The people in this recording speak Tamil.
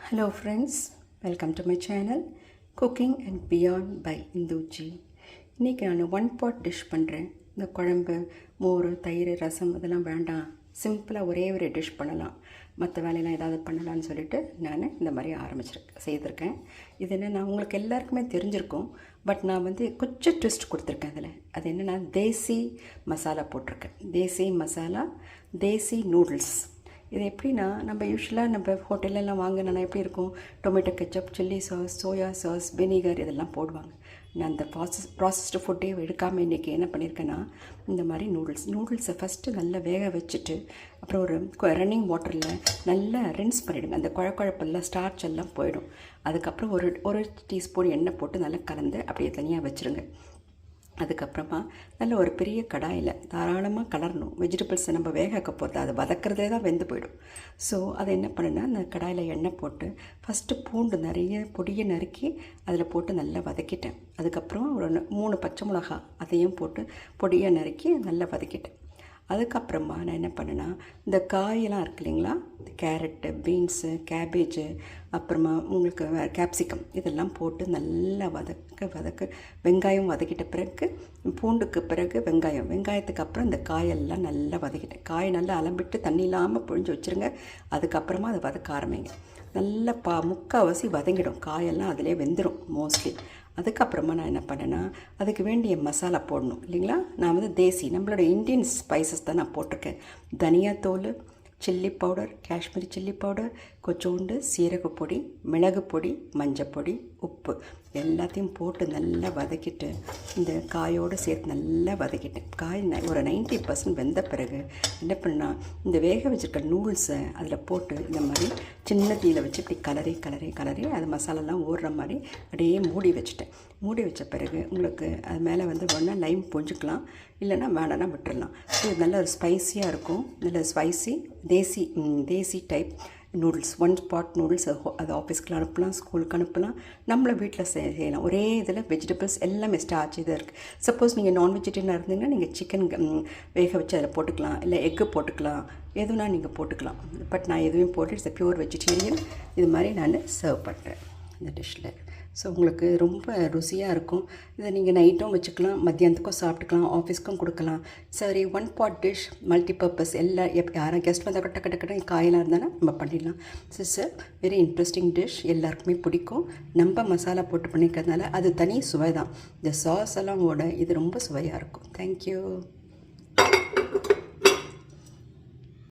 Hello friends, welcome to my channel Cooking and Beyond by Induji. இன்றைக்கி நான் ஒன் பாட் டிஷ் பண்ணுறேன். இந்த குழம்பு, மோர், தயிர், ரசம் இதெல்லாம் வேண்டாம், சிம்பிளாக ஒரே ஒரு டிஷ் பண்ணலாம், மற்ற வேலையெல்லாம் ஏதாவது பண்ணலான்னு சொல்லிட்டு நான் இந்த மாதிரி செய்திருக்கேன். இது என்னென்னா உங்களுக்கு எல்லாருக்குமே தெரிஞ்சிருக்கும், பட் நான் கொஞ்சம் ட்விஸ்ட் கொடுத்துருக்கேன் அதில். அது என்னென்னா தேசி மசாலா போட்டிருக்கேன். தேசி மசாலா, தேசி நூடுல்ஸ். இது எப்படின்னா, நம்ம யூஸ்வலாக நம்ம ஹோட்டலெல்லாம் வாங்கினா எப்படி இருக்கும், tomato ketchup, chilli sauce, soya sauce, vinegar இதெல்லாம் போடுவாங்க. நான் அந்த ப்ராசஸ்டு ஃபுட்டே எடுக்காமல் இன்றைக்கி என்ன பண்ணியிருக்கேன்னா, இந்த மாதிரி நூடுல்ஸை ஃபஸ்ட்டு நல்லா வேக வச்சுட்டு, அப்புறம் ஒரு ரன்னிங் வாட்டரில் நல்லா ரின்ஸ் பண்ணிவிடுங்க. அந்த குழப்பெல்லாம் ஸ்டார்ச் எல்லாம் போயிடும். அதுக்கப்புறம் ஒரு டீஸ்பூன் எண்ணெய் போட்டு நல்லா கலந்து அப்படியே தனியாக வச்சுருங்க. அதுக்கப்புறமா நல்ல ஒரு பெரிய கடாயில் தாராளமாக கலரணும். வெஜிடபிள்ஸை நம்ம வேக வைக்க போகிறது, அதை வதக்கிறதே தான் வெந்து போயிடும். ஸோ அதை என்ன பண்ணுன்னா, அந்த கடாயில் எண்ணெய் போட்டு ஃபஸ்ட்டு பூண்டு நிறைய பொடியை நறுக்கி அதில் போட்டு நல்லா வதக்கிட்டேன். அதுக்கப்புறம் ஒரு 3 பச்சை மிளகா அதையும் போட்டு பொடியை நறுக்கி நல்லா வதக்கிட்டேன். அதுக்கப்புறமா நான் என்ன பண்ணேன்னா, இந்த காயெல்லாம் இருக்கு இல்லைங்களா, கேரட்டு, பீன்ஸு, கேபேஜு, அப்புறமா உங்களுக்கு கேப்சிகம் இதெல்லாம் போட்டு நல்லா வதக்க வெங்காயம் வதக்கிட்ட பிறகு, பூண்டுக்கு பிறகு வெங்காயத்துக்கு அப்புறம் இந்த காயெல்லாம் நல்லா வதக்கிட்டேன். காயை நல்லா அலம்பிட்டு தண்ணி இல்லாமல் புழிஞ்சு வச்சுருங்க. அதுக்கப்புறமா அதை வதக்க ஆரம்பிங்க. நல்லா முக்கால்வாசி வதங்கிடும், காயெல்லாம் அதிலே வெந்துடும் மோஸ்ட்லி. அதுக்கப்புறமா நான் என்ன பண்ணேன்னா, அதுக்கு வேண்டிய மசாலா போடணும் இல்லைங்களா. நான் தேசி நம்மளோட இந்தியன் ஸ்பைசஸ் தான் நான் போட்டிருக்கேன். தனியாத்தூள், chilli powder, Kashmiri chilli powder, கொஞ்சோண்டு சீரகப்பொடி, மிளகு பொடி, மஞ்சப்பொடி, உப்பு எல்லாத்தையும் போட்டு நல்லா வதக்கிட்டு இந்த காயோடு சேர்த்து நல்லா வதக்கிட்டேன். காய் ஒரு 90% வெந்த பிறகு என்ன பண்ணால், இந்த வேக வச்சுருக்க நூல்ஸை அதில் போட்டு இந்த மாதிரி சின்ன தீயில் வச்சு இப்படி கலரி அது மசாலாலாம் ஓடுற மாதிரி அப்படியே மூடி வச்சுட்டேன். மூடி வச்ச பிறகு உங்களுக்கு அது மேலே ஒன்றா லைம் பொஞ்சிக்கலாம், இல்லைன்னா வேணான்னா விட்டுடலாம். ஸோ இது நல்ல ஒரு ஸ்பைஸியாக இருக்கும். நல்ல spicy desi type noodles, one pot noodles. அது ஆஃபீஸ்க்கு அனுப்பலாம், ஸ்கூலுக்கு அனுப்பலாம், நம்மளை வீட்டில் செய்யலாம். ஒரே இதில் வெஜிடபிள்ஸ் எல்லாமே ஸ்டார்ச் இது இருக்குது. சப்போஸ் நீங்கள் நான் வெஜிடேரியனாக இருந்தீங்கன்னா நீங்கள் சிக்கன் வேக வச்சு அதில் போட்டுக்கலாம், இல்லை எக்கு போட்டுக்கலாம், எதுனா நீங்கள் போட்டுக்கலாம். பட் நான் எதுவும் போட்டு இட்ஸ் பியூர் வெஜிடேரியன். இது மாதிரி நான் சர்வ் பண்ணுறேன் இந்த டிஷ்ஷில். ஸோ உங்களுக்கு ரொம்ப ருசியாக இருக்கும். இதை நீங்கள் நைட்டும் வச்சுக்கலாம், மத்தியானத்துக்கும் சாப்பிட்டுக்கலாம், ஆஃபீஸ்க்கும் கொடுக்கலாம். சரி, ஒன் பாட் டிஷ், மல்டிபர்பஸ். யாரும் கெஸ்ட் வந்தால் கட்ட காயெல்லாம் இருந்தாலும் நம்ம பண்ணிடலாம். It's a very interesting dish. எல்லாருக்குமே பிடிக்கும். நம்ம மசாலா போட்டு பண்ணிக்கிறதுனால அது தனி சுவை தான். இந்த சாஸ் எல்லாம் இது ரொம்ப சுவையாக இருக்கும். தேங்க்யூ.